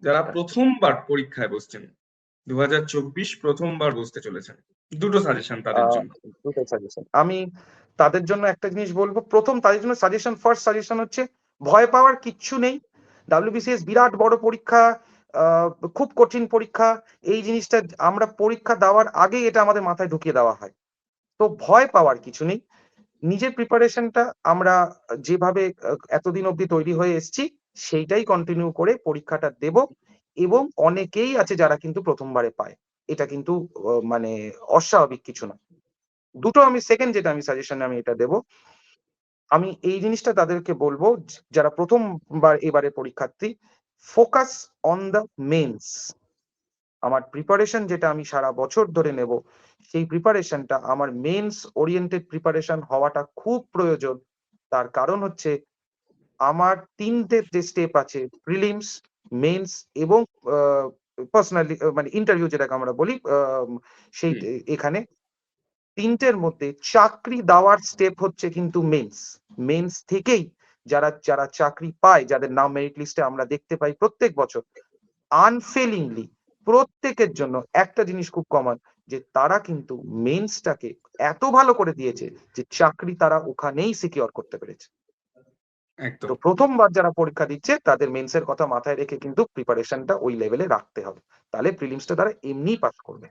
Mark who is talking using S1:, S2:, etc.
S1: যারা প্রথমবার পরীক্ষায় বসছেন, 2024 প্রথমবার বসতে চলেছেন, দুটো সাজেশন তাদের জন্য।
S2: দুটো সাজেশন আমি তাদের জন্য একটা জিনিস বলবো। প্রথম তাদের জন্য সাজেশন, ফার্স্ট সাজেশন হচ্ছে ভয় পাওয়ার কিচ্ছু নেই। WBCS বিরাট বড় পরীক্ষা, খুব কঠিন পরীক্ষা। এই জিনিসটা আমরা পরীক্ষা দেওয়ার আগে এটা আমাদের মাথায় ঢুকিয়ে দেওয়া হয়। তো ভয় পাওয়ার কিছু নেই। নিজের প্রিপারেশনটা আমরা যেভাবে এতদিন অবধি তৈরি হয়ে এসেছি সেইটাই কন্টিনিউ করে পরীক্ষাটা দেব। এবং অনেকেই আছে যারা কিন্তু প্রথমবারে পায়, এটা কিন্তু মানে অস্বাভাবিক কিছু না। দুটো আমি সেকেন্ড যেটা আমি সাজেশন আমি এটা দেব, আমি এই জিনিসটা তাদেরকে বলবো যারা প্রথমবার এবারে পরীক্ষার্থী, ফোকাস অন দ্য মেন্স। আমার প্রিপারেশন যেটা আমি সারা বছর ধরে নেব, সেই প্রিপারেশনটা আমার মেন্স ওরিয়েন্টেড প্রিপারেশন হওয়াটা খুব প্রয়োজন। তার কারণ হচ্ছে আমার তিনটে যে স্টেপ আছে, প্রিলিমস, মেন্স এবং পার্সোনালি মানে ইন্টারভিউ যেটাকে আমরা বলি, সেই এখানে তিনটের মধ্যে চাকরি দেওয়ার স্টেপ হচ্ছে কিন্তু মেন্স। মেন্স থেকেই যারা যারা চাকরি পায়, যাদের নাম মেরিট লিস্টে আমরা দেখতে পাই প্রত্যেক বছর, আনফেলিংলি প্রত্যেকের জন্য একটা জিনিস খুব কমন, যে তারা কিন্তু মেন্সটাকে এত ভালো করে দিয়েছে যে চাকরি তারা ওখানেই সিকিউর করতে পেরেছে। তো প্রথমবার যারা পরীক্ষা দিচ্ছে তাদের মেন্সের কথা মাথায় রেখে কিন্তু প্রিপারেশনটা ওই লেভেলে রাখতে হবে, তাহলে প্রিলিমসটা তারা এমনি পাস করবে।